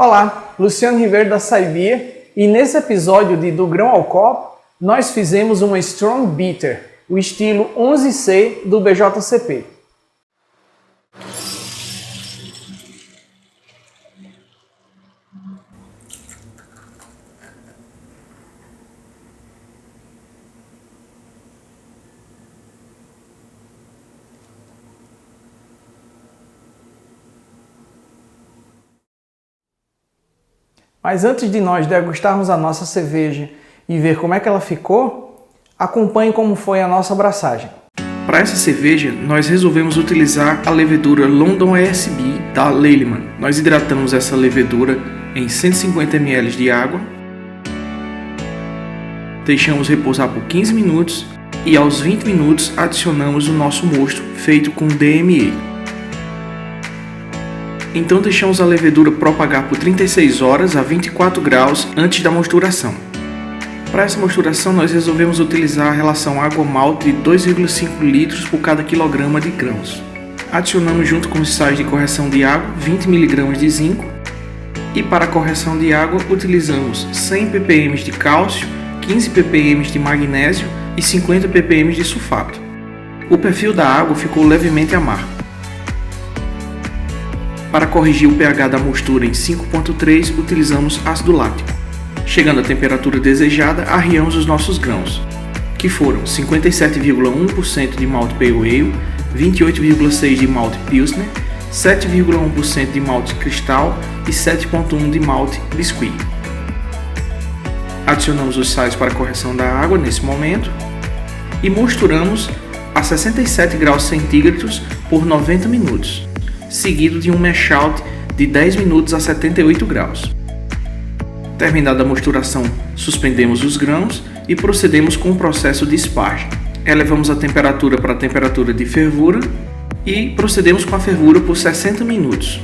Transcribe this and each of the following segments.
Olá, Luciano Ribeiro da Saibia, e nesse episódio de Do Grão ao Copo, nós fizemos uma Strong Bitter, o estilo 11C do BJCP. Mas antes de nós degustarmos a nossa cerveja e ver como é que ela ficou, acompanhe como foi a nossa abraçagem. Para essa cerveja, nós resolvemos utilizar a levedura London ASB da Lelyman. Nós hidratamos essa levedura em 150 ml de água, deixamos repousar por 15 minutos e aos 20 minutos adicionamos o nosso mosto feito com DME. Então deixamos a levedura propagar por 36 horas a 24 graus antes da mosturação. Para essa mosturação nós resolvemos utilizar a relação água-malte de 2,5 litros por cada quilograma de grãos. Adicionamos junto com os sais de correção de água 20 mg de zinco e para a correção de água utilizamos 100 ppm de cálcio, 15 ppm de magnésio e 50 ppm de sulfato. O perfil da água ficou levemente amargo. Para corrigir o pH da mistura em 5,3, utilizamos ácido lático. Chegando à temperatura desejada, arriamos os nossos grãos, que foram 57,1% de malte Pale Ale, 28,6% de malte Pilsner, 7,1% de malte Cristal e 7,1% de malte Biscuit. Adicionamos os sais para a correção da água nesse momento e misturamos a 67 graus centígrados por 90 minutos. Seguido de um mash out de 10 minutos a 78 graus. Terminada a misturação, suspendemos os grãos e procedemos com o processo de sparging. Elevamos a temperatura para a temperatura de fervura e procedemos com a fervura por 60 minutos.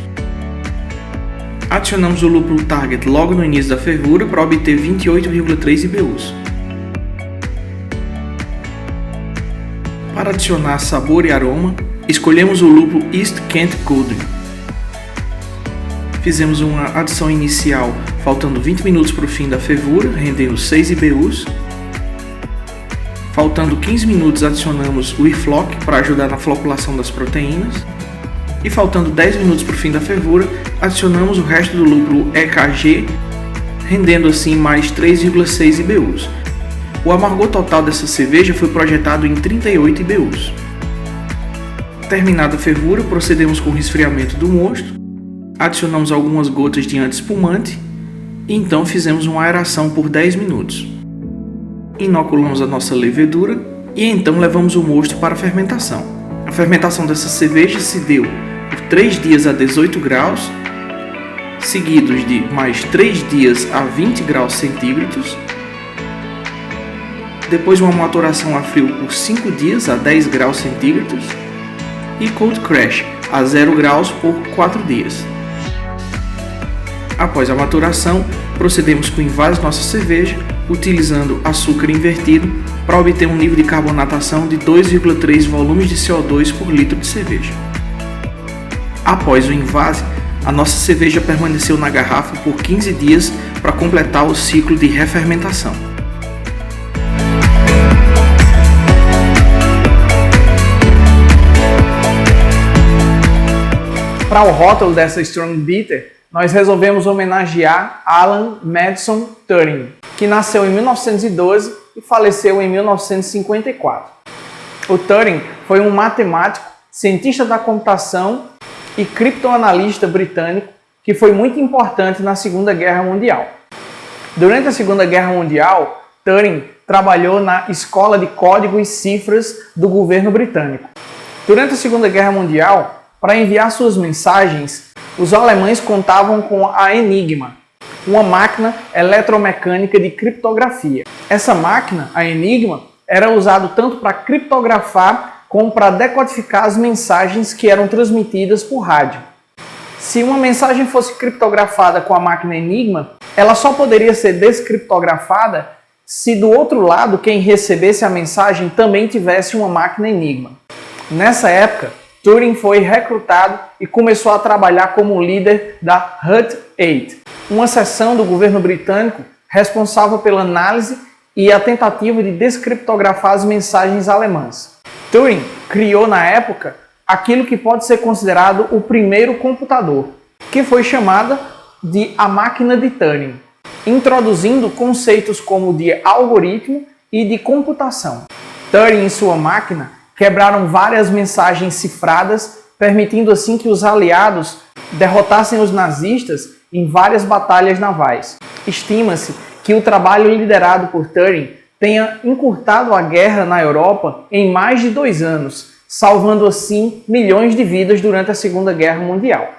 Adicionamos o lúpulo Target logo no início da fervura para obter 28,3 IBUs. Para adicionar sabor e aroma, escolhemos o lúpulo East Kent Golden. Fizemos uma adição inicial faltando 20 minutos para o fim da fervura, rendendo 6 IBUs. Faltando 15 minutos adicionamos o E-Flock para ajudar na floculação das proteínas. E faltando 10 minutos para o fim da fervura, adicionamos o resto do lúpulo EKG, rendendo assim mais 3,6 IBUs. O amargor total dessa cerveja foi projetado em 38 IBUs. Terminada a fervura, procedemos com o resfriamento do mosto, adicionamos algumas gotas de anti-espumante e então fizemos uma aeração por 10 minutos. Inoculamos a nossa levedura e então levamos o mosto para a fermentação. A fermentação dessa cerveja se deu por 3 dias a 18 graus, seguidos de mais 3 dias a 20 graus centígrados, depois uma maturação a frio por 5 dias a 10 graus centígrados, e Cold Crash a 0 graus por 4 dias. Após a maturação, procedemos com o invase nossa cerveja, utilizando açúcar invertido para obter um nível de carbonatação de 2,3 volumes de CO2 por litro de cerveja. Após o invase, a nossa cerveja permaneceu na garrafa por 15 dias para completar o ciclo de refermentação. Para o rótulo dessa Strong Bitter, nós resolvemos homenagear Alan Madison Turing, que nasceu em 1912 e faleceu em 1954. O Turing foi um matemático, cientista da computação e criptoanalista britânico que foi muito importante na Segunda Guerra Mundial. Durante a Segunda Guerra Mundial, Turing trabalhou na Escola de Código e Cifras do governo britânico. Durante a Segunda Guerra Mundial, para enviar suas mensagens, os alemães contavam com a Enigma, uma máquina eletromecânica de criptografia. Essa máquina, a Enigma, era usada tanto para criptografar como para decodificar as mensagens que eram transmitidas por rádio. Se uma mensagem fosse criptografada com a máquina Enigma, ela só poderia ser descriptografada se do outro lado quem recebesse a mensagem também tivesse uma máquina Enigma. Nessa época, Turing foi recrutado e começou a trabalhar como líder da HUD-8, uma seção do governo britânico responsável pela análise e a tentativa de descriptografar as mensagens alemãs. Turing criou na época aquilo que pode ser considerado o primeiro computador, que foi chamada de a máquina de Turing, introduzindo conceitos como de algoritmo e de computação. Turing e sua máquina quebraram várias mensagens cifradas, permitindo assim que os aliados derrotassem os nazistas em várias batalhas navais. Estima-se que o trabalho liderado por Turing tenha encurtado a guerra na Europa em mais de 2 anos, salvando assim milhões de vidas durante a Segunda Guerra Mundial.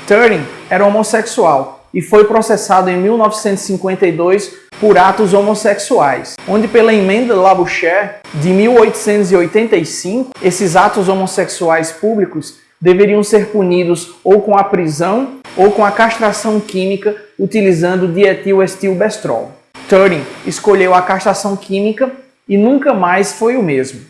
Turing era homossexual e foi processado em 1952 por atos homossexuais, onde pela emenda Labouchere de 1885, esses atos homossexuais públicos deveriam ser punidos ou com a prisão ou com a castração química utilizando dietilestilbestrol. Turing escolheu a castração química e nunca mais foi o mesmo.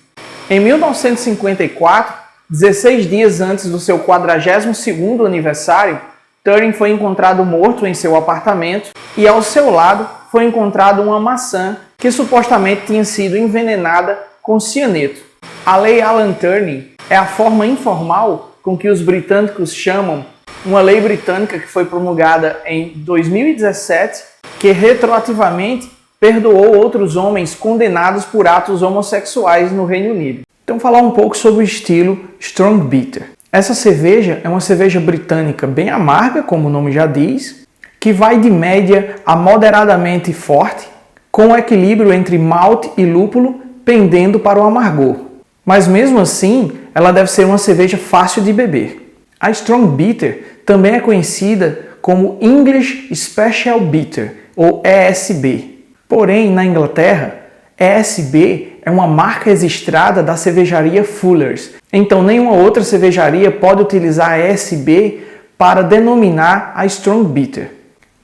Em 1954, 16 dias antes do seu 42º aniversário, Turing foi encontrado morto em seu apartamento e ao seu lado foi encontrada uma maçã que supostamente tinha sido envenenada com cianeto. A Lei Alan Turing é a forma informal com que os britânicos chamam uma lei britânica que foi promulgada em 2017 que retroativamente perdoou outros homens condenados por atos homossexuais no Reino Unido. Então, falar um pouco sobre o estilo Strong Bitter. Essa cerveja é uma cerveja britânica bem amarga, como o nome já diz, que vai de média a moderadamente forte, com um equilíbrio entre malte e lúpulo pendendo para o amargor. Mas mesmo assim, ela deve ser uma cerveja fácil de beber. A Strong Bitter também é conhecida como English Special Bitter, ou ESB. Porém, na Inglaterra, ESB é uma marca registrada da cervejaria Fuller's. Então, nenhuma outra cervejaria pode utilizar a ESB para denominar a Strong Bitter.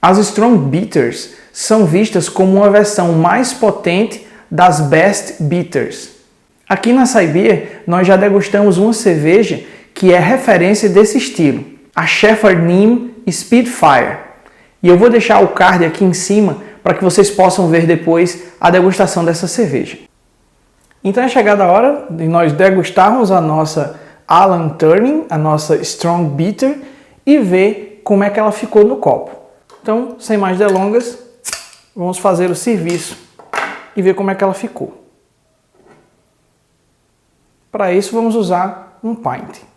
As Strong Bitters são vistas como uma versão mais potente das Best Bitters. Aqui na Saibir, nós já degustamos uma cerveja que é referência desse estilo, a Shepherd Neame Spitfire. E eu vou deixar o card aqui em cima para que vocês possam ver depois a degustação dessa cerveja. Então é chegada a hora de nós degustarmos a nossa Alan Turing, a nossa Strong Bitter, e ver como é que ela ficou no copo. Então, sem mais delongas, vamos fazer o serviço e ver como é que ela ficou. Para isso, vamos usar um pint.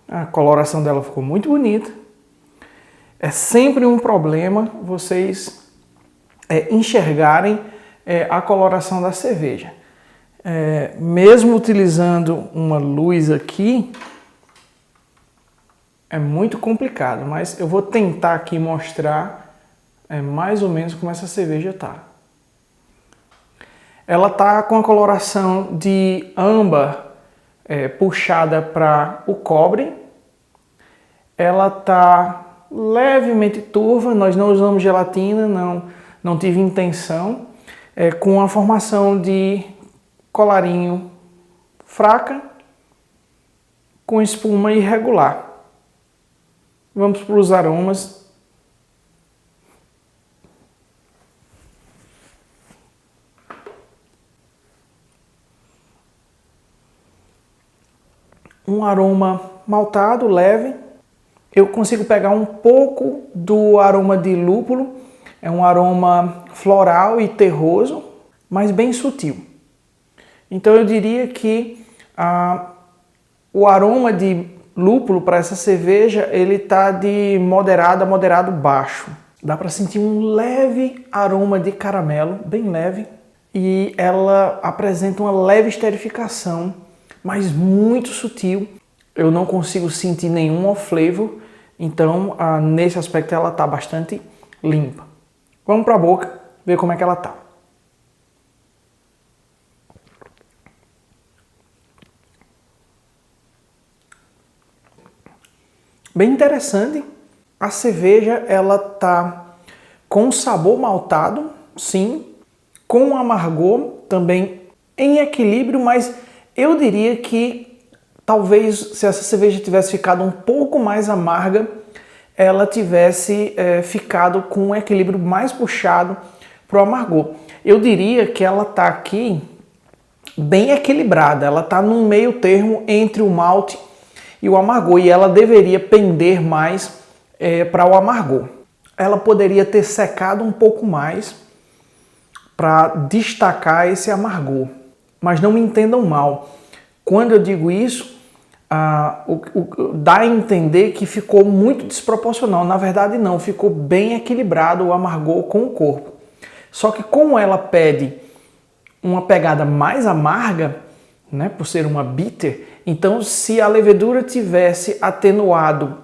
A coloração dela ficou muito bonita. É sempre um problema vocês enxergarem a coloração da cerveja. Mesmo utilizando uma luz aqui, é muito complicado, mas eu vou tentar aqui mostrar mais ou menos como essa cerveja está. Ela está com a coloração de âmbar puxada para o cobre. Ela está levemente turva, nós não usamos gelatina, não tive intenção, com a formação de colarinho fraca, com espuma irregular. Vamos para os aromas. Um aroma maltado, leve. Eu consigo pegar um pouco do aroma de lúpulo, é um aroma floral e terroso, mas bem sutil. Então eu diria que o aroma de lúpulo para essa cerveja, ele está de moderado a moderado baixo. Dá para sentir um leve aroma de caramelo, bem leve, e ela apresenta uma leve esterificação, mas muito sutil. Eu não consigo sentir nenhum off-flavor, então nesse aspecto ela está bastante limpa. Vamos para a boca ver como é que ela tá. Bem interessante. A cerveja, ela tá com sabor maltado, sim, com amargor também em equilíbrio, mas eu diria que talvez se essa cerveja tivesse ficado um pouco mais amarga, ela tivesse ficado com um equilíbrio mais puxado para o amargor. Eu diria que ela tá aqui bem equilibrada, ela tá num meio termo entre o malte e o amargor, e ela deveria pender mais para o amargor. Ela poderia ter secado um pouco mais para destacar esse amargor, mas não me entendam mal. Quando eu digo isso, dá a entender que ficou muito desproporcional. Na verdade não, ficou bem equilibrado o amargor com o corpo. Só que como ela pede uma pegada mais amarga, né, por ser uma bitter, então se a levedura tivesse atenuado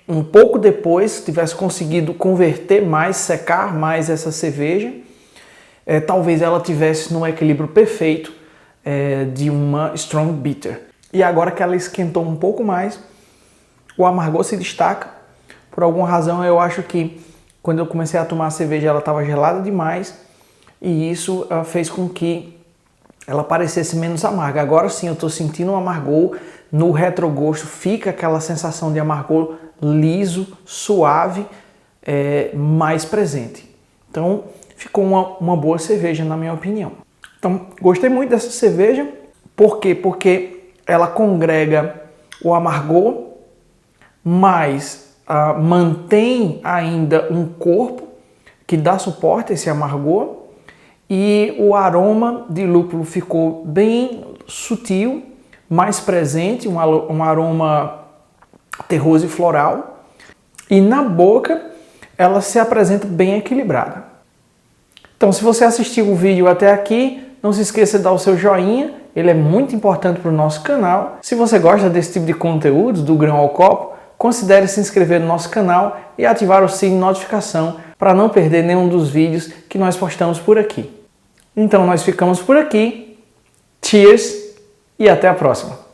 um pouco depois, tivesse conseguido converter mais, secar mais essa cerveja, talvez ela tivesse no equilíbrio perfeito de uma strong bitter. E agora que ela esquentou um pouco mais, o amargor se destaca. Por alguma razão eu acho que quando eu comecei a tomar a cerveja ela estava gelada demais e isso fez com que ela parecesse menos amarga. Agora sim eu estou sentindo um amargor, no retrogosto fica aquela sensação de amargor liso, suave, mais presente. Então ficou uma boa cerveja na minha opinião. Então gostei muito dessa cerveja. Por quê? Porque ela congrega o amargor, mas mantém ainda um corpo que dá suporte a esse amargor, e o aroma de lúpulo ficou bem sutil, mais presente, um aroma terroso e floral, e na boca ela se apresenta bem equilibrada. Então, se você assistiu o vídeo até aqui, não se esqueça de dar o seu joinha, ele é muito importante para o nosso canal. Se você gosta desse tipo de conteúdo, do grão ao copo, considere se inscrever no nosso canal e ativar o sininho de notificação para não perder nenhum dos vídeos que nós postamos por aqui. Então nós ficamos por aqui. Cheers e até a próxima!